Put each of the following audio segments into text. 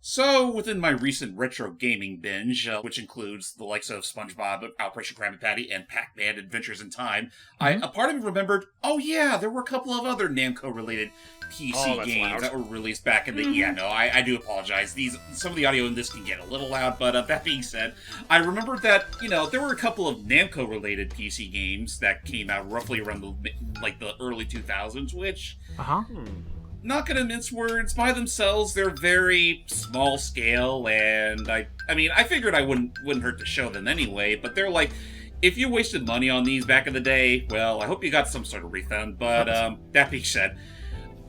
So, within my recent retro gaming binge, which includes the likes of SpongeBob, Operation Krabby Patty, and Pac-Man Adventures in Time, a part of me remembered, oh yeah, there were a couple of other Namco-related PC games that were released back in the... Yeah, no, I do apologize. Some of the audio in this can get a little loud, but that being said, I remembered that, there were a couple of Namco-related PC games that came out roughly around the early 2000s, which... Not gonna mince words, by themselves, they're very small scale, and I figured I wouldn't hurt to show them anyway, but they're like, if you wasted money on these back in the day, well, I hope you got some sort of refund, but, that being said,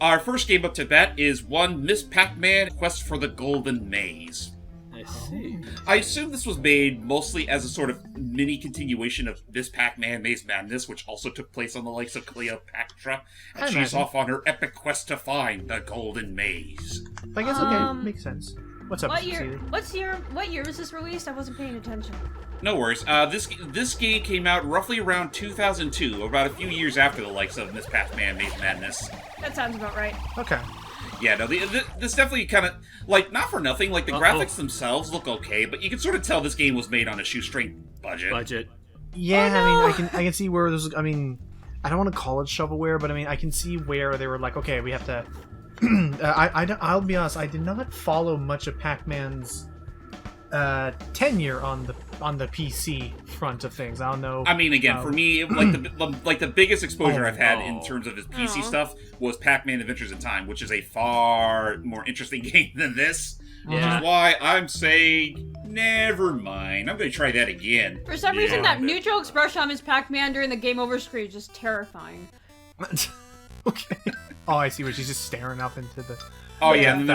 our first game up to bat is one Miss Pac-Man Quest for the Golden Maze. I see. I assume this was made mostly as a sort of mini continuation of Miss Pac-Man Maze Madness, which also took place on the likes of Cleopatra, and she's off on her epic quest to find the Golden Maze. I guess okay, makes sense. What's up, what year? What year was this released? I wasn't paying attention. No worries. This game came out roughly around 2002, about a few years after the likes of Miss Pac-Man Maze Madness. That sounds about right. Okay. Yeah, no, this definitely kind of, not for nothing, the graphics themselves look okay, but you can sort of tell this game was made on a shoestring budget. Yeah, I can see where there's, I don't want to call it shovelware, but I can see where they were like, okay, we have to, I'll be honest, I did not follow much of Pac-Man's tenure on the PC front of things. I don't know. Again, for me, the biggest exposure I've had in terms of his PC stuff was Pac-Man Adventures in Time, which is a far more interesting game than this. Which is why I'm saying, never mind. I'm going to try that again. For some reason, that neutral expression on his Pac-Man during the game over screen is just terrifying. Okay. Oh, I see where she's just staring up into the... Oh yeah, and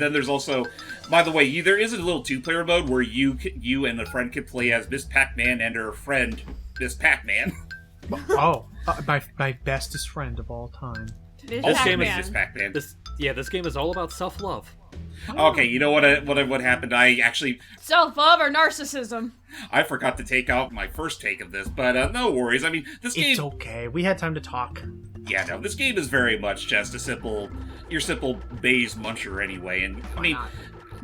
then there's also, by the way, there is a little two-player mode where you and a friend can play as Miss Pac-Man and her friend Miss Pac-Man. My bestest friend of all time. This game is Miss Pac-Man. This game is all about self-love. Okay, you know what happened? I actually... Self-love or narcissism? I forgot to take out my first take of this, but no worries. This game... It's okay. We had time to talk. Yeah, no, this game is very much just your simple Baze muncher anyway, and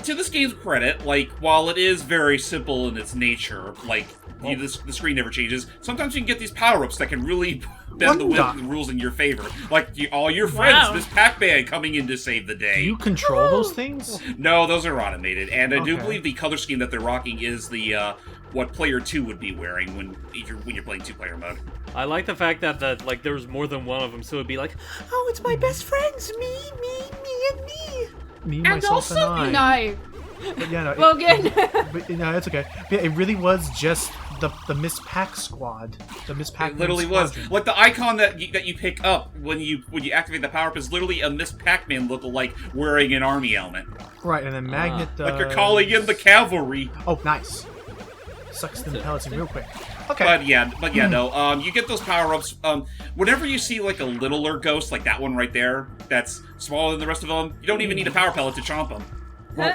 to this game's credit, while it is very simple in its nature, the screen never changes, sometimes you can get these power-ups that can really bend the rules in your favor. All your friends, Miss Pac-Man coming in to save the day. Do you control those things? No, those are automated, and I do believe the color scheme that they're rocking is the, what player 2 would be wearing when you're playing two-player mode. I like the fact that there was more than one of them, so it'd be like, oh, it's my best friends, me, and me. Me, myself, and I. But Logan. It's okay. Yeah, it really was just the Miss Pac squad. The Miss Pac. It literally squadron. Was. The icon that you pick up when you activate the power up is literally a Miss Pac-Man lookalike wearing an army helmet. Right, and then Magnet. Like you're calling in the cavalry. Oh, nice. Sucks the pellets in real quick. Okay. But no. You get those power-ups. Whenever you see a littler ghost, like that one right there, that's smaller than the rest of them, you don't even need a power pellet to chomp them. Whoa.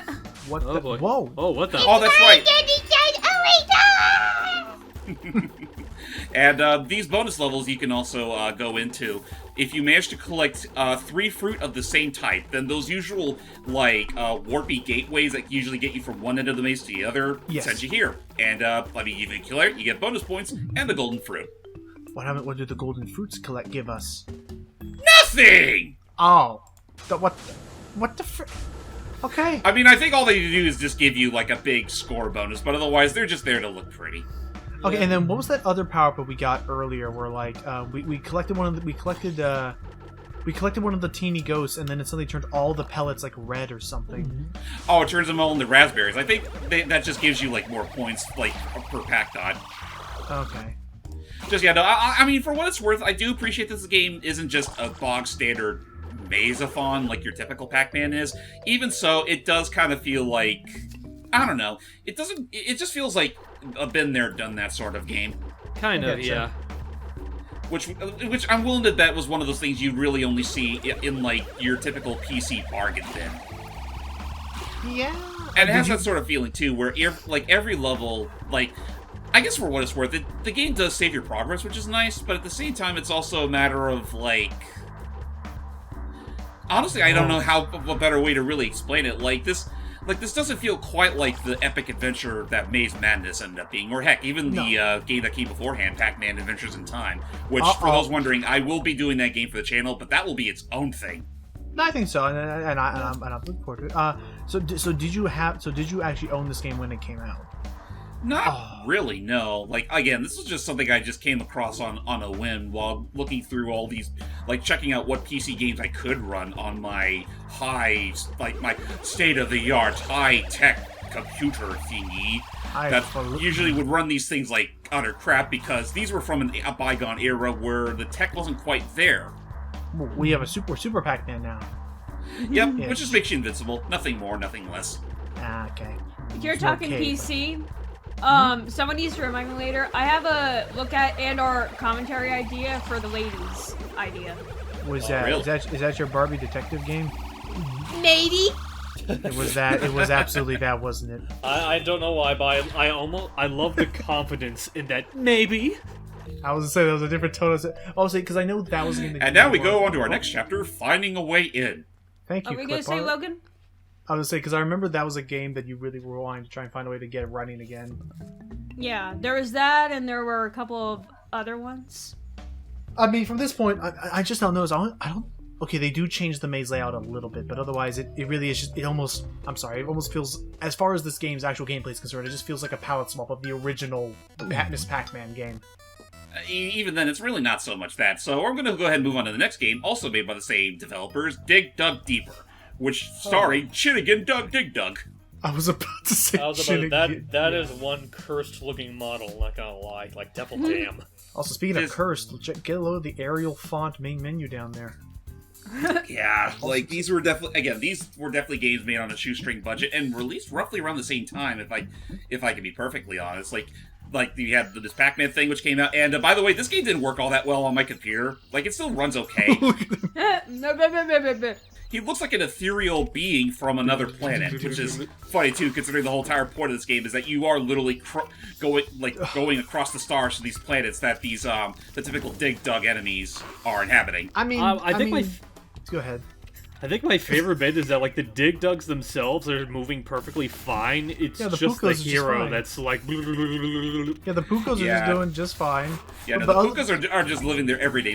What the? Boy. Whoa. Oh, what the? Oh, that's right. Oh my god! And these bonus levels you can also go into. If you manage to collect 3 fruit of the same type, then those usual, warpy gateways that usually get you from one end of the maze to the other send you here. And, if you kill it, you get bonus points and the golden fruit. What do the golden fruits give us? Nothing! Oh. What the fr... Okay. I think all they do is just give you, a big score bonus, but otherwise they're just there to look pretty. Okay, and then what was that other power-up we got earlier where, we collected one of the... We collected one of the teeny ghosts, and then it suddenly turned all the pellets, red or something. Oh, it turns them all into raspberries. I think that just gives you, more points, per pack dot. Okay. For what it's worth, I do appreciate this game isn't just a bog-standard maze-a-thon like your typical Pac-Man is. Even so, it does kind of feel like... I don't know. It just feels like a been there, done that sort of game. Kind of, yeah. Which I'm willing to bet was one of those things you'd really only see in your typical PC bargain bin. Yeah. And it has that sort of feeling, too, where, every level, I guess for what it's worth, the game does save your progress, which is nice, but at the same time, it's also a matter of, honestly, I don't know a better way to really explain it. like this doesn't feel quite like the epic adventure that Maze Madness ended up being, or heck, even the game that came beforehand, Pac-Man Adventures in Time, which, for those wondering, I will be doing that game for the channel, but that will be its own thing. No, I think so, and I'm looking forward to it. So did you actually own this game when it came out? Not really, no. Like, again, this was just something I just came across on a whim while looking through all these, like, checking out what PC games I could run on my my state-of-the-art, high-tech computer thingy that usually would run these things like utter crap because these were from a bygone era where the tech wasn't quite there. We have a Super Pac-Man now. Yep, which just makes you invincible. Nothing more, nothing less. Okay. If you're talking PC, someone needs to remind me later. I have a look at and/or commentary idea for the ladies' idea. Was that really? is that your Barbie detective game? Maybe. It was that. It was absolutely that, wasn't it? I don't know why, but I love the confidence in that. Maybe. I was gonna say there was a different tone. I was saying because I know that was in the. And now we go on to our next chapter, Finding a Way In. Thank you. Are we gonna say Logan? I was gonna say because I remember that was a game that you really were wanting to try and find a way to get it running again. Yeah, there was that, and there were a couple of other ones. I mean, from this point, I just don't know. I don't. Okay, they do change the maze layout a little bit, but otherwise, it really is just. It almost feels, as far as this game's actual gameplay is concerned, it just feels like a palette swap of the original Miss Pac-Man game. Even then, it's really not so much that. So I'm going to go ahead and move on to the next game, also made by the same developers, Dig Dug Deeper, which starring Shinnigan Dig Dug. I was about to say that is one cursed-looking model, not gonna lie. Like, Devil Damn. Also, speaking of cursed, get a load of the Arial font main menu down there. Yeah, like, these were definitely games made on a shoestring budget and released roughly around the same time, if I can be perfectly honest. Like you had this Pac-Man thing which came out, and by the way, this game didn't work all that well on my computer. Like, it still runs okay. He looks like an ethereal being from another planet, which is funny too, considering the whole entire point of this game is that you are literally going across the stars to these planets that these the typical Dig Dug enemies are inhabiting. I mean, I think go ahead. I think my favorite bit is that, like, the Dig Dugs themselves are moving perfectly fine. It's just the hero that's like... Yeah, the Pucos are just doing just fine. Yeah, no, the Pucos are just living their everyday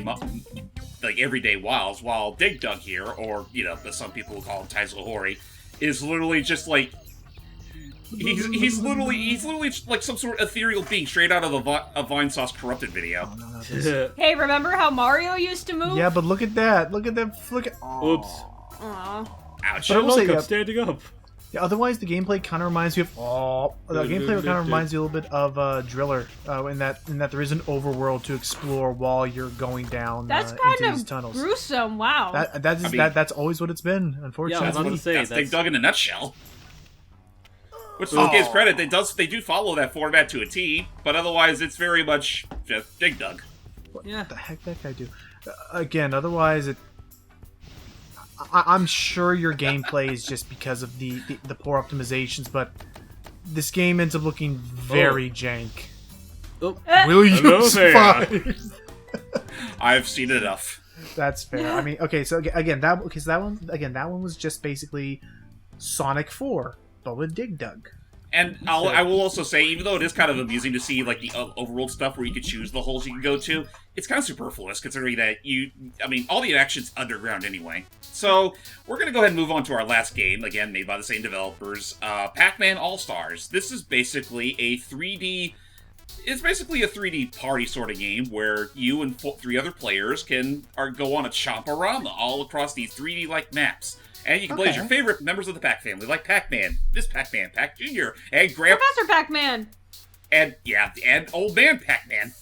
wilds, while Dig Dug here, or, as some people will call him, Taizohori, is literally just like... He's literally like some sort of ethereal being straight out of a Vine Sauce Corrupted video. Hey, remember how Mario used to move? Yeah, but look at that. Look at them. Oops. Aww. Ouch. But I will say, I'm standing up. Yeah, otherwise, the gameplay kind of reminds you of... the gameplay kind of reminds you a little bit of Driller, in that there is an overworld to explore while you're going down That's into kind these of tunnels. gruesome, wow. That's always what it's been, unfortunately. Yeah, I was about to say, that's Dig Dug in a nutshell. Which, to give credit, they do follow that format to a T, but otherwise it's very much just Dig Dug. What the heck that guy do? Again, otherwise I'm sure your gameplay is just because of the poor optimizations, but this game ends up looking very jank. Oh. Will you survive? I've seen enough. That's fair. I mean, okay, so that one was just basically Sonic 4, but with Dig Dug. And I will also say, even though it is kind of amusing to see, like, the overworld stuff where you could choose the holes you can go to, it's kind of superfluous, considering that all the action's underground anyway. So, we're going to go ahead and move on to our last game, again, made by the same developers, Pac-Man All-Stars. This is basically a 3D... It's basically a 3D party sort of game where you and 3 other players go on a chomp-a-rama all across these 3D-like maps. And you can play as your favorite members of the Pac family, like Pac-Man, Miss Pac-Man, Pac Jr., and Professor Pac-Man! And Old Man Pac-Man.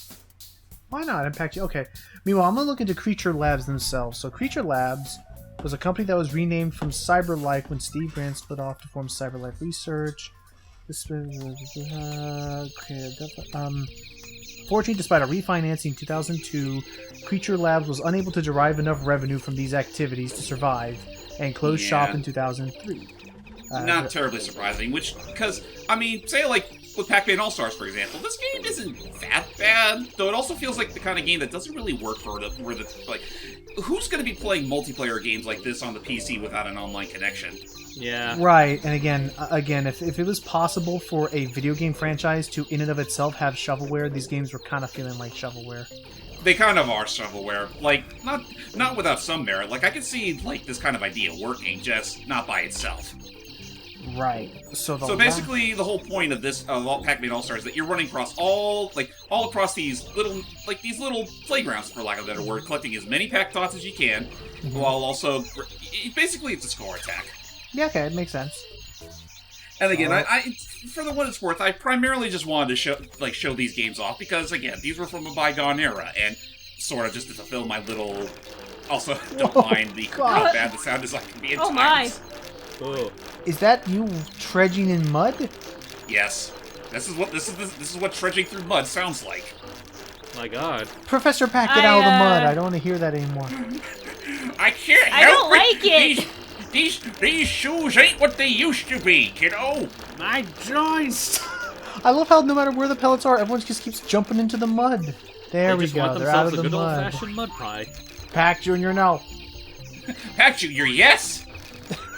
Why not? Impact you. Okay. Meanwhile, I'm going to look into Creature Labs themselves. So Creature Labs was a company that was renamed from CyberLife when Steve Brand split off to form CyberLife Research. Fortunately, despite a refinancing in 2002, Creature Labs was unable to derive enough revenue from these activities to survive, and closed shop in 2003. Not terribly surprising, because, say like with Pac-Man All-Stars, for example, this game isn't that bad, though it also feels like the kind of game that doesn't really work who's going to be playing multiplayer games like this on the PC without an online connection? Yeah. Right, and again, if it was possible for a video game franchise to, in and of itself, have shovelware, these games were kind of feeling like shovelware. They kind of are shovelware. Like, not without some merit. Like, I could see, like, this kind of idea working, just not by itself. Right. So basically, the whole point of this Pac-Man All-Stars is that you're running across all across these little playgrounds, for lack of a better word, collecting as many Pac Dots as you can, while also basically it's a score attack. Yeah, okay, it makes sense. And again, I for the what it's worth, I primarily just wanted to show these games off because again, these were from a bygone era, and sort of just to fulfill my little. Also, don't mind how bad the sound design can be at times. Oh. Is that you trudging in mud? Yes. This is what trudging through mud sounds like. My God. Professor Pac, get out of the mud. I don't want to hear that anymore. I can't help I don't like it. These shoes ain't what they used to be, kiddo. My joints. I love how no matter where the pellets are, everyone just keeps jumping into the mud. There we just go. want They're out of themselves the a good mud. old-fashioned mud pie. Pac Jr. no. Pac Jr., yes.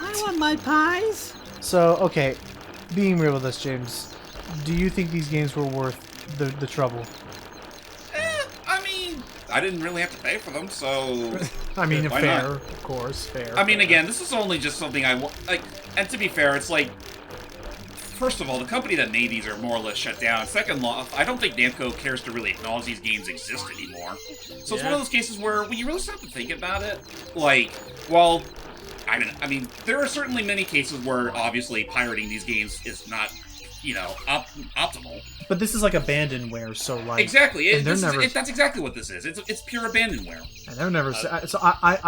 I want my pies. So, okay, being real with us, James, do you think these games were worth the trouble? I mean, I didn't really have to pay for them, so... I mean, why fair, not? of course, fair. I mean, fair. again, this is only just something I want... Like, and to be fair, it's like... First of all, the company that made these are more or less shut down. Second off, I don't think Namco cares to really acknowledge these games exist anymore. So it's one of those cases where, when you really stop to think about it, like, well... I mean, there are certainly many cases where, obviously, pirating these games is not, optimal. But this is like abandonware, so like... Exactly. And That's exactly what this is. It's pure abandonware. And they're never... so I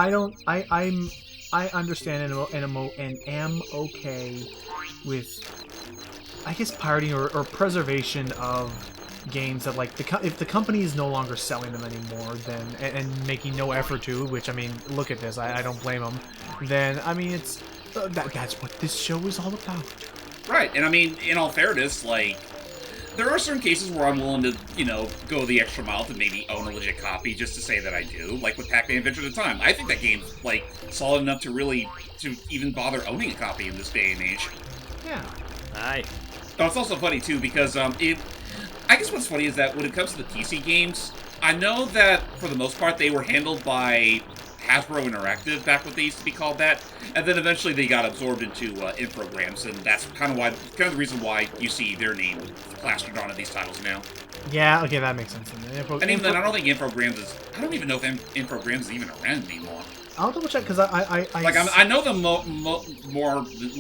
understand and am okay with, I guess, pirating or preservation of games that, like, if the company is no longer selling them anymore, then and making no effort to, which, I mean, look at this, I don't blame them, then, I mean, it's that's what this show is all about. Right, and I mean, in all fairness, like, there are certain cases where I'm willing to, go the extra mile to maybe own a legit copy just to say that I do, like with Pac-Man Adventure of Time. I think that game's, like, solid enough to even bother owning a copy in this day and age. Yeah. Aye. Now, it's also funny, too, because, I guess what's funny is that when it comes to the PC games, I know that, for the most part, they were handled by Hasbro Interactive, back what they used to be called that, and then eventually they got absorbed into Infogrames, and that's kind of the reason why you see their name plastered onto these titles now. Yeah, okay, that makes sense. And even then, I don't think Infogrames is... I don't even know if Infogrames is even around anymore. I'll double check, because I know them more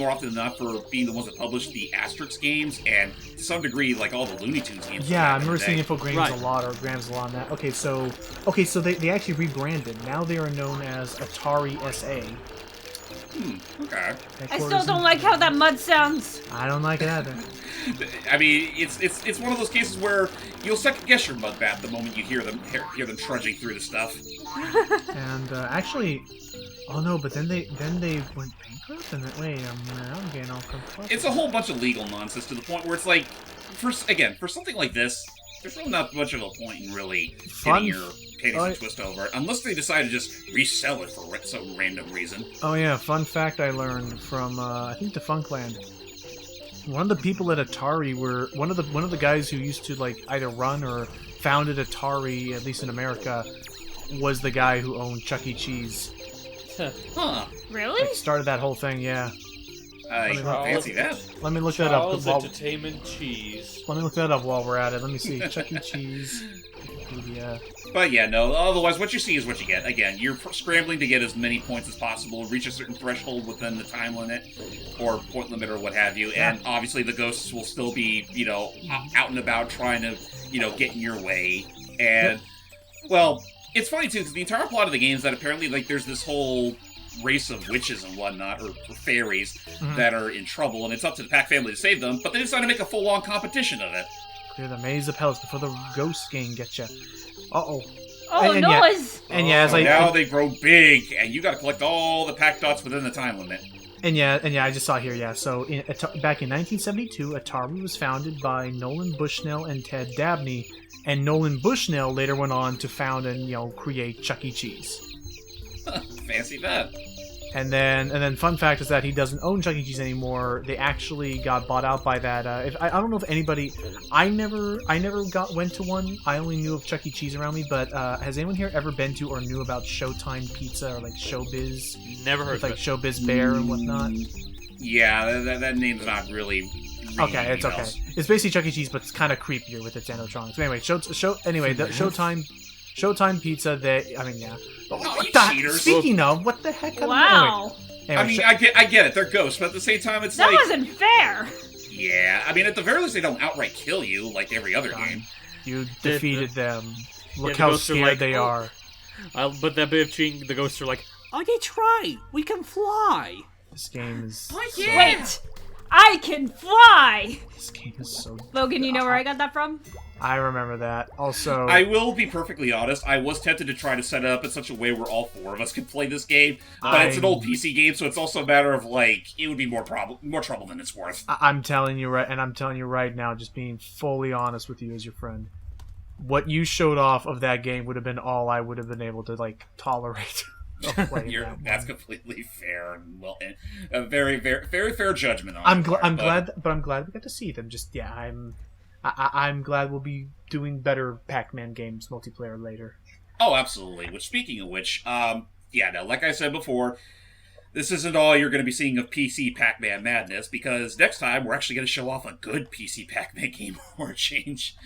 often than not for being the ones that published the Asterix games, and to some degree, like, all the Looney Tunes games. Yeah, I remember seeing Infogrames Right. a lot, or Grams a lot on that. Okay, so they actually rebranded. Now they are known as Atari SA. Okay. I still don't like how that mud sounds. I don't like it either. I mean, it's one of those cases where you'll second guess your mud bat the moment you hear them trudging through the stuff. And actually, oh no, but then they went bankrupt. And then, wait, I'm getting all confused. It's a whole bunch of legal nonsense to the point where it's like, for something like this, there's really not much of a point in really getting your panties and twist over it, unless they decide to just resell it for some random reason. Oh yeah, fun fact I learned from I think Defunctland. One of the people at Atari were one of the guys who used to, like, either run or founded Atari, at least in America, was the guy who owned Chuck E. Cheese. Huh. Really? Like, started that whole thing, yeah. I fancy that. Let me look that up. Charles Entertainment Cheese. Let me look that up while we're at it. Let me see. Chuck E. Cheese. Wikipedia. But yeah, no, otherwise what you see is what you get. Again, you're scrambling to get as many points as possible, reach a certain threshold within the time limit, or point limit, or what have you, and obviously the ghosts will still be, out and about trying to, get in your way. And, well, it's funny too, because the entire plot of the game is that apparently, like, there's this whole race of witches and whatnot, or fairies, that are in trouble, and it's up to the Pac family to save them, but they decide to make a full-on competition of it. Clear the maze of pellets before the ghost gang gets you. Uh-oh. Oh, and noise! Now they grow big, and you gotta collect all the Pac Dots within the time limit. And yeah, I just saw here, yeah. So back in 1972, Atari was founded by Nolan Bushnell and Ted Dabney, and Nolan Bushnell later went on to found and create Chuck E. Cheese. Fancy that. And then, fun fact is that he doesn't own Chuck E. Cheese anymore. They actually got bought out by that. I don't know if anybody, I never went to one. I only knew of Chuck E. Cheese around me. But has anyone here ever been to or knew about Showtime Pizza or like Showbiz? Never heard with, of like it. Showbiz Bear and whatnot. Yeah, that name's not really. Okay, it's okay. It's basically Chuck E. Cheese, but it's kind of creepier with its animatronics. But anyway, Showtime Pizza. Yeah. Oh, you the, cheaters. speaking of, what the heck? Wow. Anyway, I mean, I get it. They're ghosts, but at the same time, it's That like. wasn't fair. Yeah, I mean, at the very least, they don't outright kill you like every other game. you defeated them. Look the how ghosts are scared like, they "Oh." are. But that bit of cheating, the ghosts are like, "Oh, that's right. We can fly." This game is. Oh, so- yeah. Wait, I can fly. This game is so. Logan, you know where I got that from? I remember that. Also, I will be perfectly honest, I was tempted to try to set it up in such a way where all four of us could play this game, but it's an old PC game, so it's also a matter of, like, it would be more trouble than it's worth. I'm telling you right now, just being fully honest with you as your friend. What you showed off of that game would have been all I would have been able to like tolerate. of playing That's completely fair and well, a very, very, very fair judgment on. I'm your part, I'm glad we got to see them. Just yeah, I'm glad we'll be doing better Pac-Man games multiplayer later. Oh, absolutely. Which, speaking of which, like I said before, this isn't all you're going to be seeing of PC Pac-Man madness, because next time we're actually going to show off a good PC Pac-Man game for a change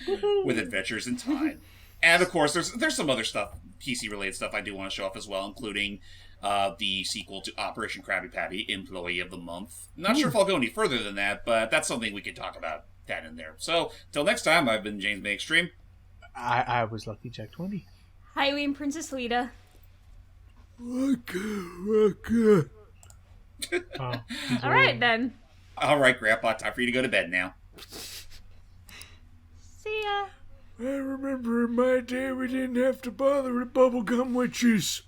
with Adventures in Time. And of course, there's some other stuff, PC-related stuff I do want to show off as well, including the sequel to Operation Krabby Patty, Employee of the Month. Not sure if I'll go any further than that, but that's something we could talk about that in there. So, till next time, I've been James May Extreme. I was Lucky Jack 20. Highway and Princess Lita. Oh, All right then. All right, Grandpa, time for you to go to bed now. See ya. I remember in my day we didn't have to bother with bubblegum witches.